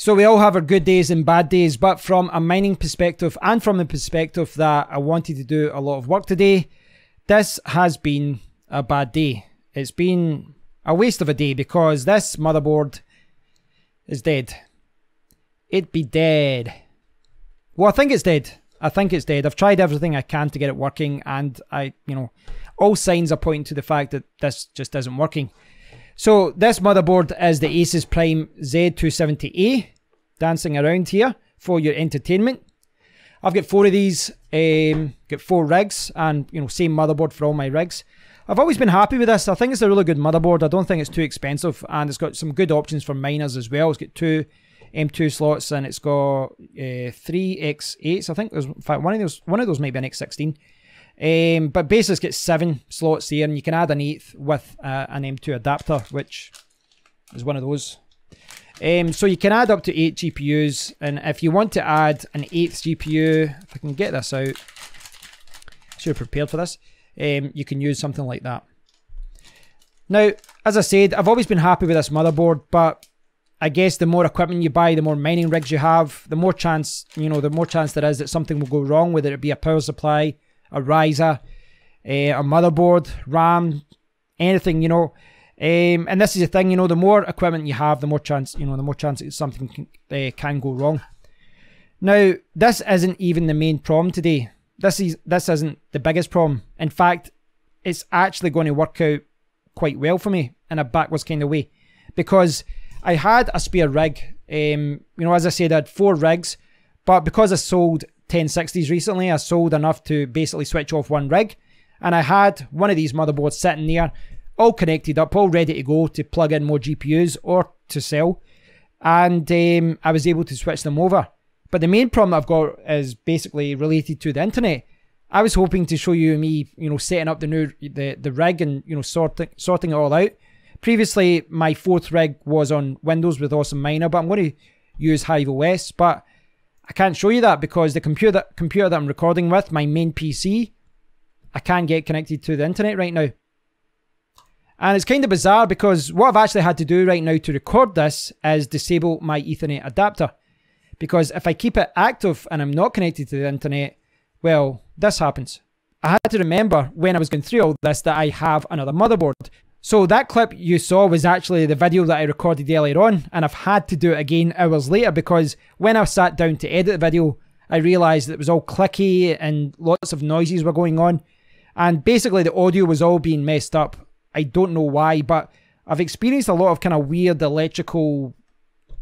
So we all have our good days and bad days, but from a mining perspective and from the perspective that I wanted to do a lot of work today, this has been a bad day. It's been a waste of a day because this motherboard is dead. It be dead. Well, I think it's dead. I think it's dead. I've tried everything I can to get it working, and all signs are pointing to the fact that this just isn't working. So this motherboard is the ASUS Prime Z270A, dancing around here for your entertainment. I've got 4 of these, got 4 rigs, and same motherboard for all my rigs. I've always been happy with this. I think it's a really good motherboard. I don't think it's too expensive, and it's got some good options for miners as well. It's got 2 M2 slots, and it's got 3 X8s. I think there's, in fact, one of those might be an X16. But basically it's got 7 slots there, and you can add an 8th with an M2 adapter, which is one of those. So you can add up to 8 GPUs, and if you want to add an 8th GPU, if I can get this out, should have prepared for this, you can use something like that. Now, as I said, I've always been happy with this motherboard, but I guess the more equipment you buy, the more mining rigs you have, the more chance, the more chance there is that something will go wrong, whether it be a power supply, a riser, a motherboard, RAM, anything, and this is the thing, the more equipment you have, the more chance, that something can go wrong. Now, this isn't even the main problem today. This isn't the biggest problem. In fact, it's actually going to work out quite well for me in a backwards kind of way, because I had a spare rig. As I said, I had 4 rigs, but because I sold 1060s recently, I sold enough to basically switch off 1 rig, and I had one of these motherboards sitting there, all connected up, all ready to go to plug in more GPUs or to sell, and I was able to switch them over. But the main problem I've got is basically related to the internet. I was hoping to show you me, setting up the rig and sorting it all out. Previously, my 4th rig was on Windows with Awesome Miner, but I'm going to use Hive OS. But I can't show you that because the computer that I'm recording with, my main PC, I can't get connected to the internet right now. And it's kind of bizarre because what I've actually had to do right now to record this is disable my Ethernet adapter. Because if I keep it active and I'm not connected to the internet, well, this happens. I had to remember when I was going through all this that I have another motherboard. So that clip you saw was actually the video that I recorded earlier on, and I've had to do it again hours later because when I sat down to edit the video, I realised that it was all clicky and lots of noises were going on. And basically the audio was all being messed up. I don't know why, but I've experienced a lot of kind of weird electrical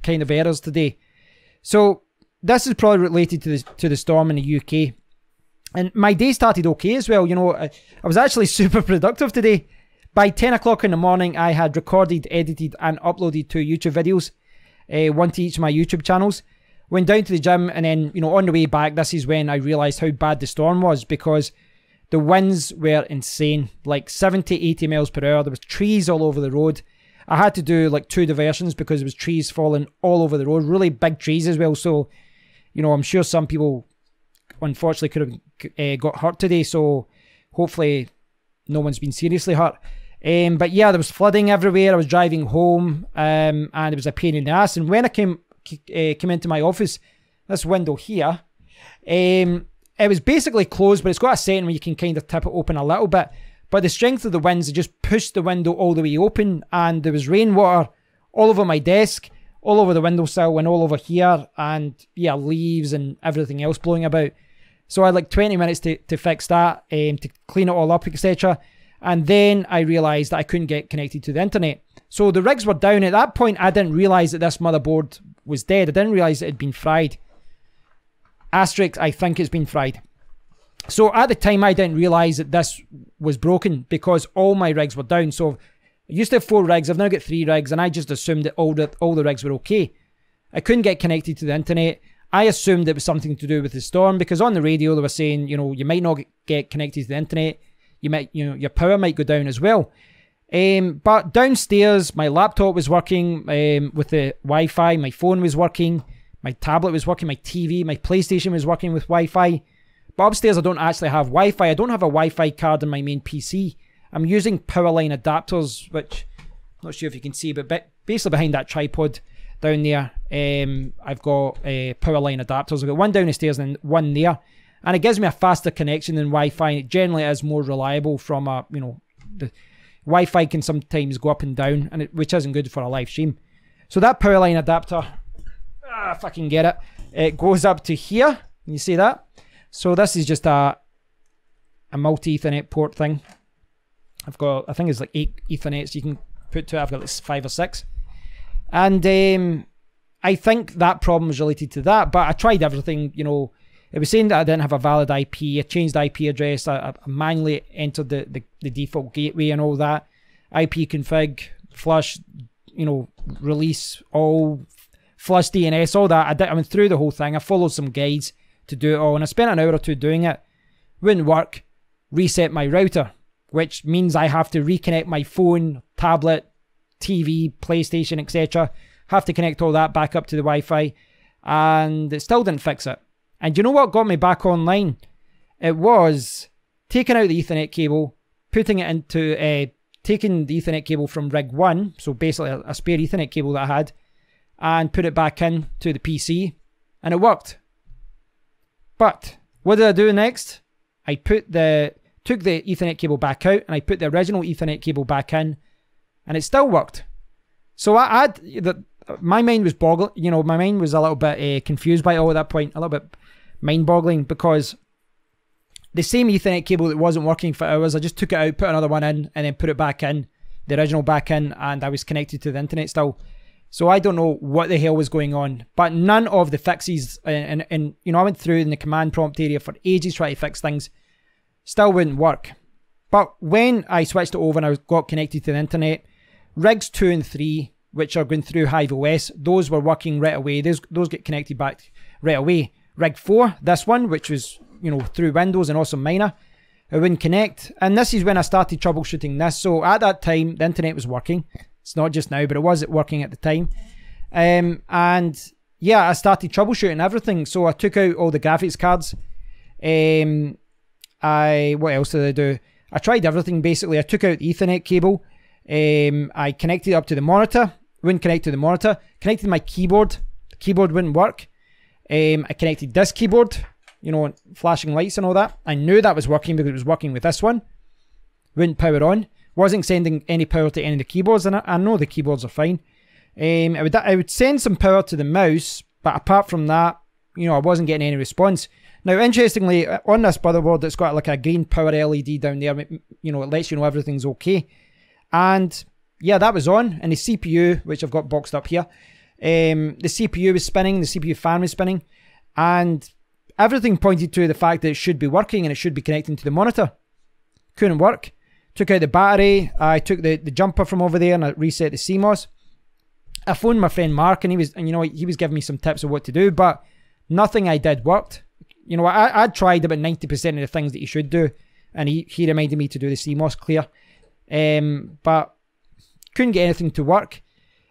kind of errors today. So this is probably related to the storm in the UK. And my day started okay as well. I was actually super productive today. By 10 o'clock in the morning, I had recorded, edited and uploaded 2 YouTube videos, 1 to each of my YouTube channels. Went down to the gym, and then, on the way back, this is when I realised how bad the storm was, because the winds were insane, like 70, 80 miles per hour. There was trees all over the road. I had to do like 2 diversions because there was trees falling all over the road, really big trees as well. So, I'm sure some people unfortunately could have got hurt today. So hopefully no one's been seriously hurt. But yeah, there was flooding everywhere. I was driving home, and it was a pain in the ass. And when I came into my office, this window here, it was basically closed, but it's got a setting where you can kind of tip it open a little bit. But the strength of the winds, it just pushed the window all the way open, and there was rainwater all over my desk, all over the windowsill, and all over here, and yeah, leaves and everything else blowing about. So I had like 20 minutes to fix that, to clean it all up, etc. And then I realised that I couldn't get connected to the internet. So the rigs were down. At that point, I didn't realise that this motherboard was dead. I didn't realise it had been fried. Asterisk, I think it's been fried. So at the time, I didn't realise that this was broken because all my rigs were down. So I used to have 4 rigs. I've now got 3 rigs, and I just assumed that all the rigs were okay. I couldn't get connected to the internet. I assumed it was something to do with the storm because on the radio they were saying, you might not get connected to the internet. You might, your power might go down as well. But downstairs, my laptop was working with the Wi-Fi. My phone was working. My tablet was working. My TV, my PlayStation was working with Wi-Fi. But upstairs, I don't actually have Wi-Fi. I don't have a Wi-Fi card in my main PC. I'm using power line adapters, which I'm not sure if you can see, but basically behind that tripod, down there. I've got power line adapters. I've got one down the stairs and one there. And it gives me a faster connection than Wi-Fi. It generally is more reliable from a, the Wi-Fi can sometimes go up and down, and which isn't good for a live stream. So that power line adapter, if I can get it, it goes up to here. You see that? So this is just a multi-Ethernet port thing. I've got, I think it's like 8 Ethernets you can put to it. I've got like 5 or 6. And I think that problem was related to that, but I tried everything, It was saying that I didn't have a valid IP. I changed the IP address. I manually entered the default gateway and all that. IP config, flush, release, all, flush DNS, all that. I went through the whole thing. I followed some guides to do it all, and I spent an hour or two doing it. Wouldn't work. Reset my router, which means I have to reconnect my phone, tablet, TV, PlayStation, etc. Have to connect all that back up to the Wi-Fi, and it still didn't fix it. And you know what got me back online? It was taking out the Ethernet cable, putting it into, taking the Ethernet cable from rig 1, so basically a spare Ethernet cable that I had, and put it back in to the PC, and it worked. But what did I do next? I took the Ethernet cable back out, and I put the original Ethernet cable back in, and it still worked. So my mind was boggling, my mind was a little bit confused by it all at that point, a little bit mind-boggling, because the same Ethernet cable that wasn't working for hours, I just took it out, put another one in, and then put it back in, the original back in, and I was connected to the internet still. So I don't know what the hell was going on, but none of the fixes, and I went through in the command prompt area for ages trying to fix things, still wouldn't work. But when I switched it over and I got connected to the internet, rigs 2 and 3, which are going through Hive OS, those were working right away. Those get connected back right away. Rig 4, this one, which was, through Windows and Awesome Miner, it wouldn't connect. And this is when I started troubleshooting this. So at that time, the internet was working. It's not just now, but it was working at the time. And yeah, I started troubleshooting everything. So I took out all the graphics cards. What else did I do? I tried everything basically. I took out the Ethernet cable. I connected up to the monitor. Wouldn't connect to the monitor. Connected my keyboard. The keyboard wouldn't work. I connected this keyboard, flashing lights and all that. I knew that was working because it was working with this one. Wouldn't power on. Wasn't sending any power to any of the keyboards, and I know the keyboards are fine. I would send some power to the mouse, but apart from that, I wasn't getting any response. Now, interestingly, on this motherboard, it's got like a green power LED down there. It lets you know everything's okay. And yeah, that was on. And the CPU, which I've got boxed up here, the CPU was spinning, the CPU fan was spinning, and everything pointed to the fact that it should be working and it should be connecting to the monitor. Couldn't work. Took out the battery. I took the jumper from over there and I reset the CMOS. I phoned my friend Mark, and he was giving me some tips of what to do, but nothing I did worked. I'd tried about 90% of the things that you should do, and he reminded me to do the CMOS clear. But couldn't get anything to work.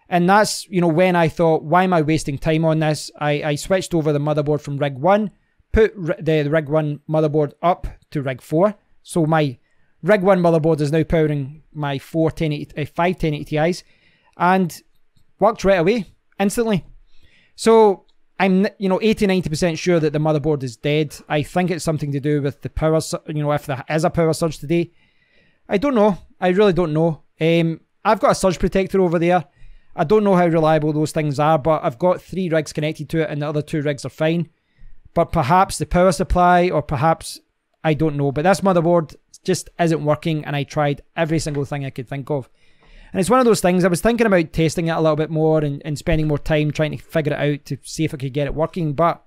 And that's, when I thought, why am I wasting time on this? I switched over the motherboard from rig 1, put the rig 1 motherboard up to rig 4. So my rig 1 motherboard is now powering my 5 1080 Ti's, and worked right away, instantly. So I'm, 80-90% sure that the motherboard is dead. I think it's something to do with the power, if there is a power surge today. I don't know. I really don't know. I've got a surge protector over there. I don't know how reliable those things are, but I've got 3 rigs connected to it and the other 2 rigs are fine. But perhaps the power supply, or perhaps, I don't know. But this motherboard just isn't working, and I tried every single thing I could think of. And it's one of those things, I was thinking about testing it a little bit more and spending more time trying to figure it out to see if I could get it working. But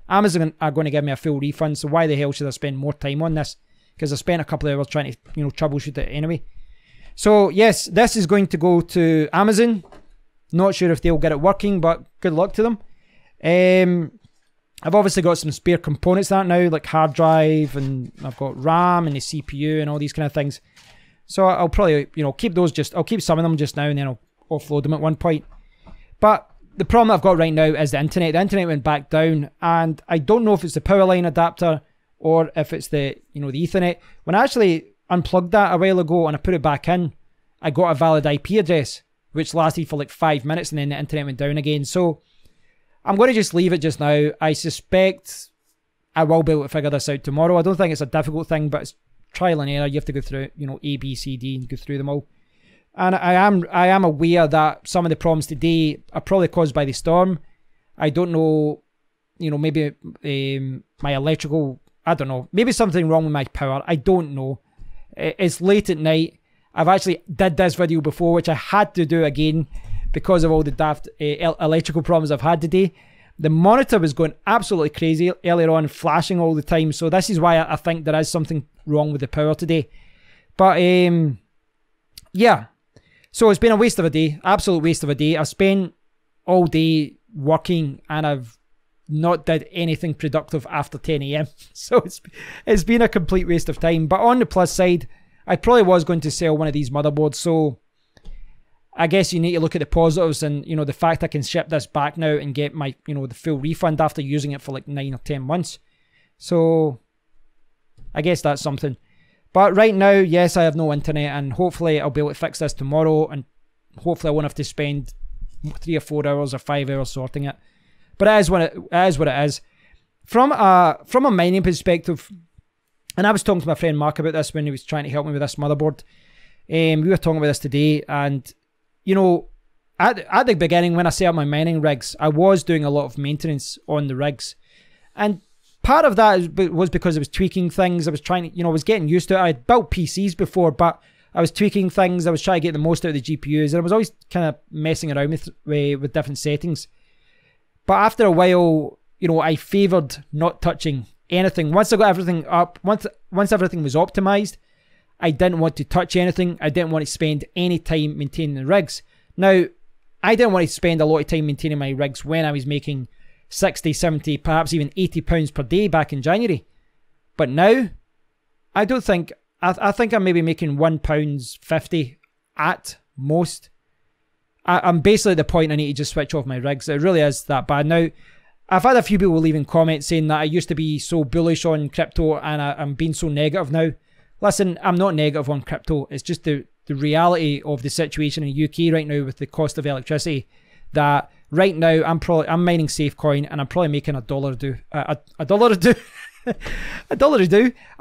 Amazon are going to give me a full refund, so why the hell should I spend more time on this? Because I spent a couple of hours trying to, troubleshoot it anyway. So yes, this is going to go to Amazon. Not sure if they'll get it working, but good luck to them. I've obviously got some spare components that now, like hard drive, and I've got RAM and the CPU and all these kind of things. So I'll probably, keep those I'll keep some of them just now, and then I'll offload them at one point. But the problem I've got right now is the internet. The internet went back down, and I don't know if it's the power line adapter or if it's the, the Ethernet. When I actually unplugged that a while ago and I put it back in, I got a valid IP address, which lasted for like 5 minutes, and then the internet went down again. So I'm going to just leave it just now. I suspect I will be able to figure this out tomorrow. I don't think it's a difficult thing, but it's trial and error. You have to go through, you know, A, B, C, D, and go through them all. And I am aware that some of the problems today are probably caused by the storm. I don't know, you know, maybe my electrical, I don't know, maybe something wrong with my power. I don't know. It's late at night. I've actually did this video before, which I had to do again because of all the daft electrical problems I've had today. The monitor was going absolutely crazy earlier on, flashing all the time. So this is why I think there is something wrong with the power today. But yeah. So it's been a waste of a day, absolute waste of a day. I've spent all day working and I've not did anything productive after 10 AM. So it's been a complete waste of time. But on the plus side, I probably was going to sell one of these motherboards. So I guess you need to look at the positives, and you know, the fact I can ship this back now and get my, you know, the full refund after using it for like 9 or 10 months. So I guess that's something. But right now, yes, I have no internet, and hopefully I'll be able to fix this tomorrow, and hopefully I won't have to spend 3 or 4 hours or 5 hours sorting it. But it is what it is. From a mining perspective, and I was talking to my friend Mark about this when he was trying to help me with this motherboard. We were talking about this today, and you know, at the beginning when I set up my mining rigs, I was doing a lot of maintenance on the rigs, and part of that was because I was tweaking things. I was trying to, you know, I was getting used to it. I had built PCs before, but I was tweaking things. I was trying to get the most out of the GPUs, and I was always kind of messing around with different settings. But after a while, you know, I favoured not touching anything. Once I got everything up, once everything was optimised, I didn't want to touch anything. I didn't want to spend any time maintaining the rigs. Now, I didn't want to spend a lot of time maintaining my rigs when I was making 60, 70, perhaps even £80 per day back in January. But now, I don't think, I think I'm maybe making £1.50 at most. I'm basically at the point I need to just switch off my rigs. It really is that bad. Now, I've had a few people leaving comments saying that I used to be so bullish on crypto and I'm being so negative now. Listen, I'm not negative on crypto. It's just the reality of the situation in the UK right now with the cost of electricity, that right now I'm mining SafeCoin and I'm probably making a dollar a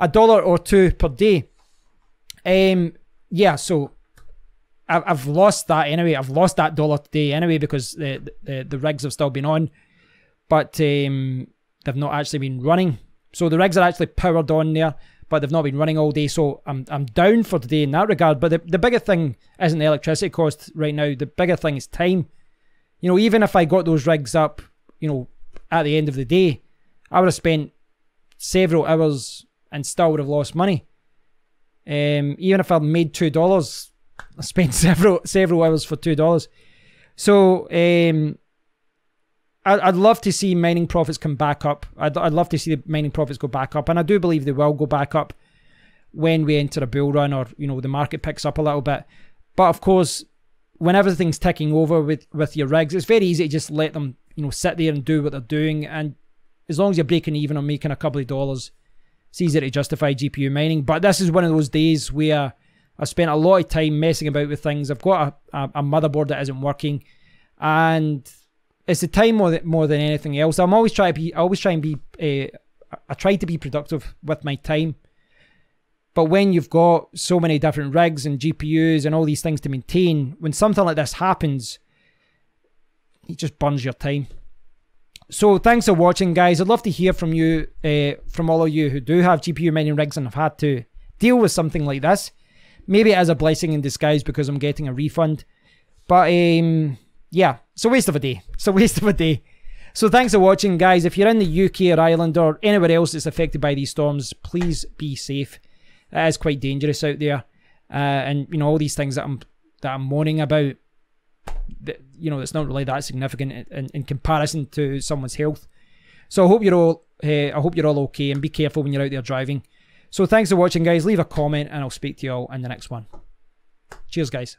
dollar or two per day. Yeah, so I've lost that anyway. I've lost that dollar today anyway because the rigs have still been on, but they've not actually been running. So the rigs are actually powered on there, but they've not been running all day. So I'm down for today in that regard. But the bigger thing isn't the electricity cost right now. The bigger thing is time. You know, even if I got those rigs up, you know, at the end of the day, I would have spent several hours and still would have lost money. Even if I made $2, I spent several hours for $2. So I'd love to see mining profits come back up. I'd love to see the mining profits go back up, and I do believe they will go back up when we enter a bull run, or you know, the market picks up a little bit. But of course, when everything's ticking over with your rigs, it's very easy to just let them, you know, sit there and do what they're doing. And as long as you're breaking even or making a couple of dollars, it's easier to justify GPU mining. But this is one of those days where I've spent a lot of time messing about with things. I've got a motherboard that isn't working, and it's the time more than anything else. I try to be productive with my time. But when you've got so many different rigs and GPUs and all these things to maintain, when something like this happens, it just burns your time. So thanks for watching, guys. I'd love to hear from you, from all of you who do have GPU mining rigs and have had to deal with something like this. Maybe it is a blessing in disguise because I'm getting a refund. But yeah, it's a waste of a day. It's a waste of a day. So thanks for watching, guys. If you're in the UK or Ireland or anywhere else that's affected by these storms, please be safe. It is quite dangerous out there, and you know, all these things that I'm moaning about, you know, it's not really that significant in comparison to someone's health. So I hope you're all okay, and be careful when you're out there driving. So thanks for watching, guys. Leave a comment and I'll speak to you all in the next one. Cheers, guys.